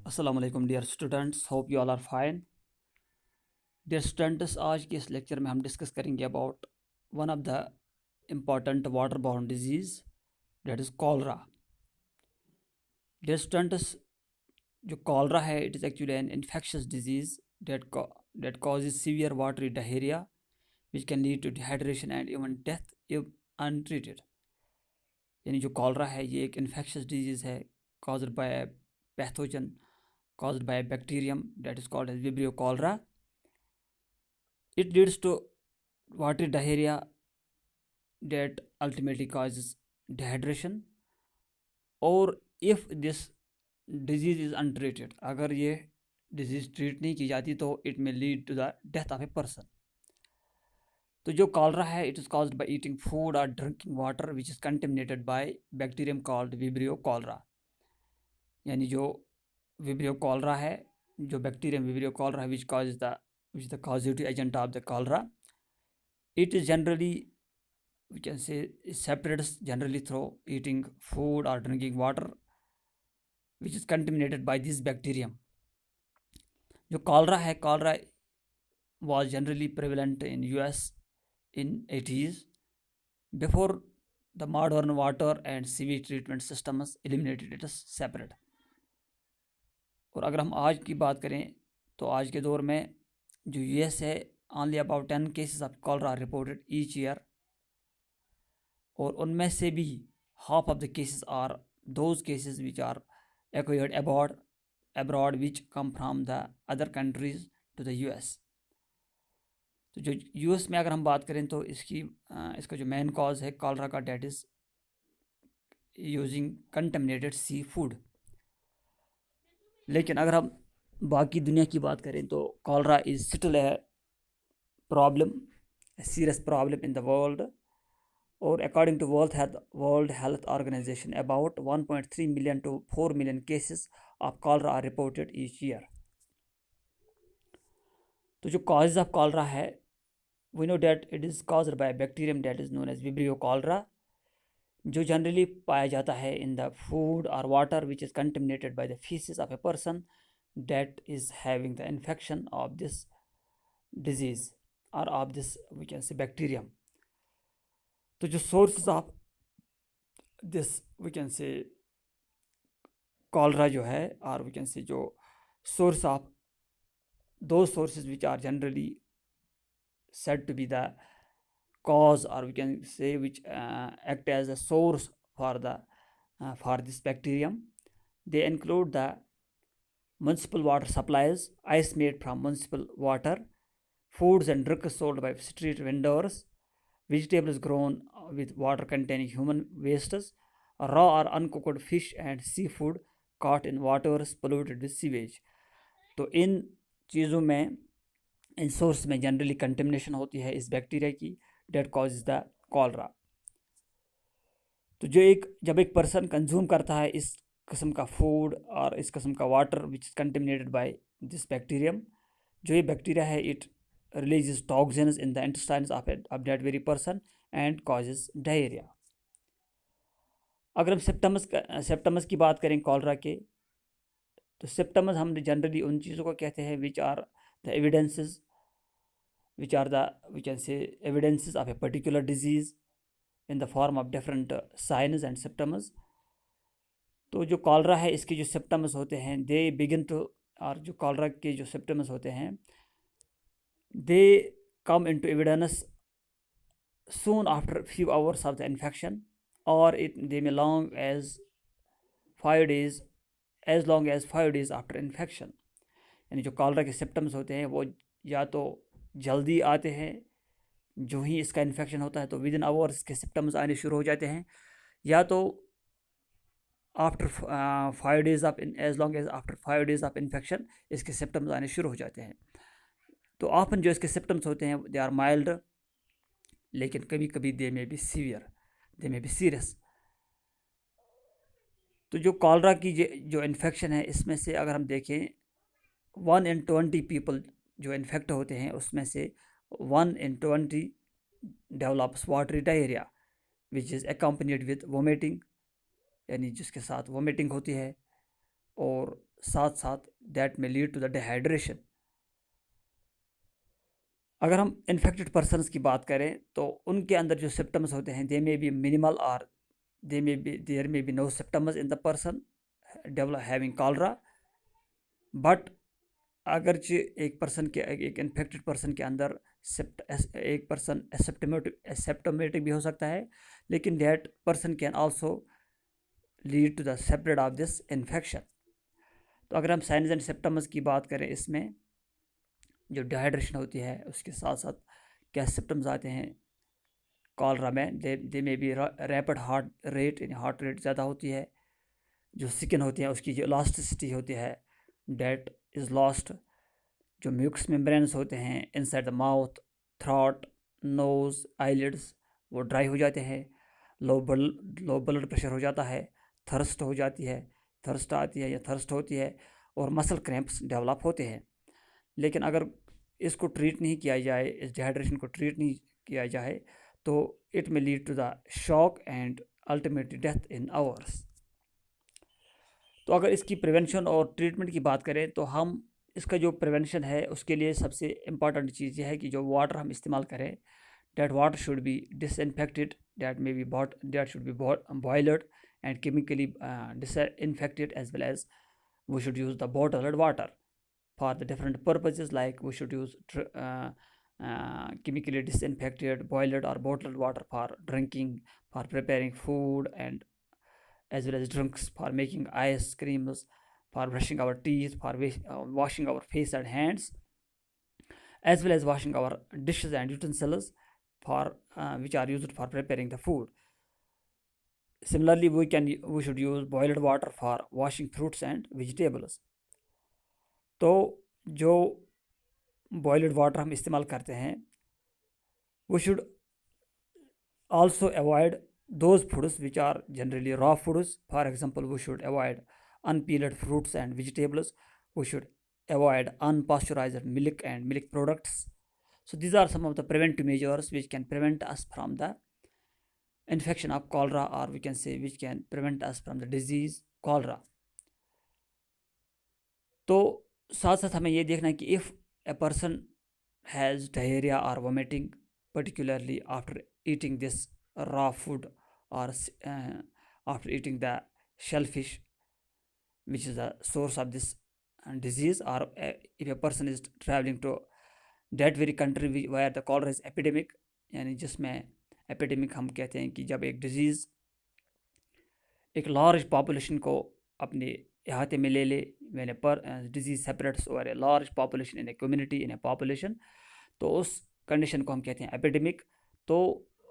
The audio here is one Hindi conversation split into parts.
अस्सलाम वालेकुम dear students, hope you all are fine. Dear students, आज के इस लेक्चर में हम डिस्कस करेंगे about one of the important water borne disease that is cholera. Dear students, जो कॉलरा है it is actually an infectious disease that causes severe watery diarrhea which can lead to dehydration and even death if untreated। यानी जो कॉलरा है ये एक इन्फेक्शियस डिजीज़ है caused by a pathogen caused by a bacterium that is called as Vibrio cholera। It leads to watery diarrhea that ultimately causes dehydration, और if this disease is untreated, अगर ये डिजीज ट्रीट नहीं की जाती तो it may lead to the death of a person. तो जो कॉलरा है it is caused by eating food और drinking water which is contaminated by bacterium called Vibrio cholera. यानी जो विब्रियो कॉलरा है, जो बैक्टीरियम विब्रियो कॉलरा है which is the causative agent of the cholera, it is generally, we can say, it separates generally through eating food or drinking water which is contaminated by this bacterium। जो कॉलरा है, cholera was generally prevalent in US in 80s before the modern water and sewage treatment systems eliminated it as separate। और अगर हम आज की बात करें तो आज के दौर में जो यूएस है, only about 10 cases of cholera are reported each year, और उनमें से भी half of the cases are those cases which are acquired abroad which come from the other countries to the US। तो जो यूएस में अगर हम बात करें तो इसका जो मेन कॉज है कॉलरा का, that is using contaminated seafood. लेकिन अगर हम बाकी दुनिया की बात करें तो cholera is still a problem, serious problem in the world. और according to World Health Organization about 1.3 million to 4 million cases of cholera are reported each year. तो जो कॉजेज ऑफ कॉलरा है, we know that it is caused by bacterium that is known as Vibrio cholera, जो जनरली पाया जाता है इन द फूड और water which is contaminated by the faeces of a person that is having the infection of this disease or of this, we can say, bacterium। तो जो sources of this, we can say, cholera जो है, or we can say जो source of those sources which are generally said to be the cause, or we can say which act as a source for this bacterium, they include the municipal water supplies, ice made from municipal water, foods and drinks sold by street vendors, vegetables grown with water containing human wastes, raw or uncooked fish and seafood caught in waters polluted with sewage। तो इन चीज़ों में, इन सोर्स में जनरली कंटेमिनेशन होती है इस बैक्टीरिया की, डेट कॉजेज द कॉलरा। तो जब एक पर्सन कंज्यूम करता है इस किस्म का फूड और इस किस्म का water which is contaminated by this bacterium, जो ये बैक्टीरिया है it releases toxins in the intestines of that very person and causes diarrhoea. अगर हम सिम्पटम्स की बात करें कॉलरा के, तो सिम्पटम्स हम जनरली उन चीज़ों को कहते हैं which are the evidences, which are the, we can say, evidences of a particular disease in the form of different signs and symptoms। तो जो कॉलरा है इसके जो सिम्टम्स होते हैं दे बिगिन टू, और जो कॉलरा के जो सिम्टम्स होते हैं they come into evidence soon after few hours of the infection, or they may long as 5 days, as long as 5 days after infection। यानी जो कॉलरा के सिम्टम्स होते हैं वो या तो जल्दी आते हैं, जो ही इसका इन्फेक्शन होता है तो विद इन आवर्स के सिम्टम्स आने शुरू हो जाते हैं, या तो after 5 days of, as long as after 5 days of infection इसके सिम्टम्स आने शुरू हो जाते हैं। तो ऑफन जो इसके सिम्टम्स होते हैं दे आर माइल्ड, लेकिन कभी कभी दे में बी सीवियर, दे में बी सीरियस। तो जो कॉलरा की जो इन्फेक्शन है इसमें से अगर हम देखें 1 in 20 पीपल जो इन्फेक्ट होते हैं उसमें से 1 in 20 develops watery diarrhoea which is accompanied with vomiting, यानी जिसके साथ वोमिटिंग होती है, और साथ साथ दैट में लीड टू द डिहाइड्रेशन। अगर हम इन्फेक्टेड पर्सनस की बात करें तो उनके अंदर जो सिम्टम्स होते हैं दे मे बी मिनिमल और there may be no symptoms in the person develop having cholera. But अगर एक पर्सन के एक इन्फेक्टेड पर्सन के अंदर एक पर्सन एसिप्टोमेटिक भी हो सकता है, लेकिन that person can also lead to the spread of this infection. तो अगर हम साइंस एंड सिम्टम्स की बात करें, इसमें जो डिहाइड्रेशन होती है उसके साथ साथ क्या सिम्टम्स आते हैं कॉलरा में, दे में भी रैपिड हार्ट रेट, यानी हार्ट रेट ज़्यादा होती है। जो स्किन होती है उसकी जो इलास्टिसिटी होती है डेट इज़ लॉस्ट। जो म्यूकस मेम्ब्रेन्स होते हैं inside the mouth, throat, nose, eyelids वो ड्राई हो जाते हैं। लो ब्लड प्रेशर हो जाता है, थर्स्ट हो जाती है, थर्स्ट आती है या थर्स्ट होती है, और मसल क्रैम्प्स डेवलप होते हैं। लेकिन अगर इसको ट्रीट नहीं किया जाए, इस डिहाइड्रेशन को ट्रीट नहीं किया जाए, तो it may lead to the shock and ultimately death in hours. तो अगर इसकी प्रिवेंशन और ट्रीटमेंट की बात करें तो हम इसका जो प्रिवेंशन है उसके लिए सबसे इम्पॉर्टेंट चीज़ यह है कि जो वाटर हम इस्तेमाल करें, that water should be disinfected, that should be boiled and chemically disinfected, as well as we should use the bottled water for the different purposes, like we should use chemically disinfected boiled or bottled water for drinking, for preparing food, and as well as drinks for making ice creams, for brushing our teeth, for washing our face and hands, as well as washing our dishes and utensils for which are used for preparing the food. Similarly, we should use boiled water for washing fruits and vegetables. तो जो बॉयल्ड वाटर हम इस्तेमाल करते हैं, we should also avoid those foods which are generally raw foods. For example, we should avoid unpeeled fruits and vegetables. We should avoid unpasteurized milk and milk products. So these are some of the preventive measures which can prevent us from the infection of cholera, or we can say which can prevent us from the disease cholera. तो साथ साथ हमें ये देखना है कि if a person has diarrhea or vomiting, particularly after eating this raw food, or after eating the shellfish, which is the source of this disease, or if a person is traveling to that very country where the cholera is epidemic, यानी जिसमें एपिडेमिक हम कहते हैं कि जब एक डिजीज़ एक लार्ज पॉपुलेशन को अपने अहाते में ले ले, when a disease separates over a large population in a community, in a population, तो उस कंडीशन को हम कहते हैं एपिडेमिक। तो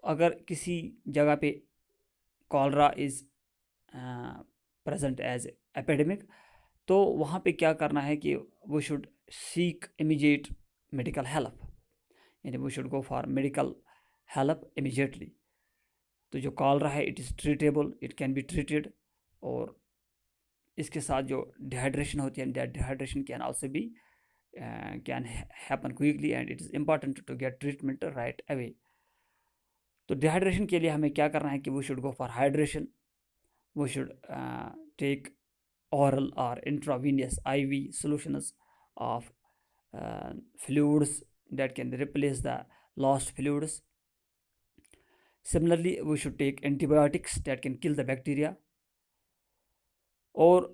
अगर किसी जगह पे cholera is present as epidemic, तो वहाँ पे क्या करना है कि we should seek immediate medical help, यानी we should go for medical help immediately. तो जो कॉलरा है it is treatable, it can be treated, और इसके साथ जो डिहाइड्रेशन होती है, that dehydration can also be can happen quickly, and it is important to get treatment right away. तो डिहाइड्रेशन के लिए हमें क्या करना है कि we should go for hydration, we should take oral or intravenous IV solutions of fluids that can replace the lost fluids. Similarly, we should take antibiotics that can kill the bacteria. और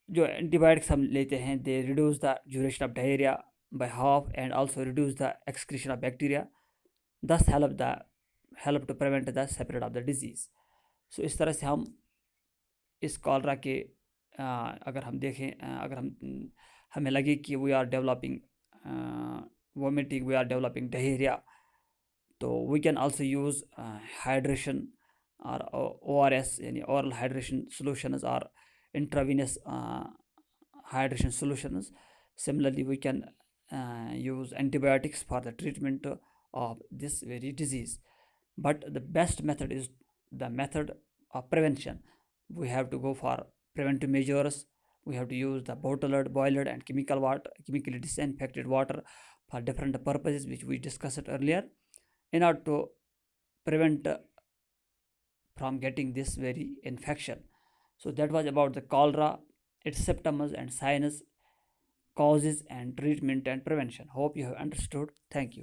जो antibiotics हम लेते हैं, they reduce the duration of diarrhea by half and also reduce the excretion of bacteria, thus help to prevent the spread of the disease. So इस तरह से हम इस कॉलरा के अगर हम देखें, अगर हमें लगे कि we are developing vomiting, we are developing diarrhoea, तो we can also use hydration और ORS, यानी ओरल हाइड्रेशन सॉल्यूशंस, और intravenous hydration solutions. Similarly, we can use antibiotics for the treatment of this very disease. But the best method is the method of prevention. We have to go for preventive measures. We have to use the bottled, boiled, and chemically disinfected water for different purposes, which we discussed earlier, in order to prevent from getting this very infection. So that was about the cholera its symptoms and signs, causes and treatment and prevention. Hope you have understood. Thank you.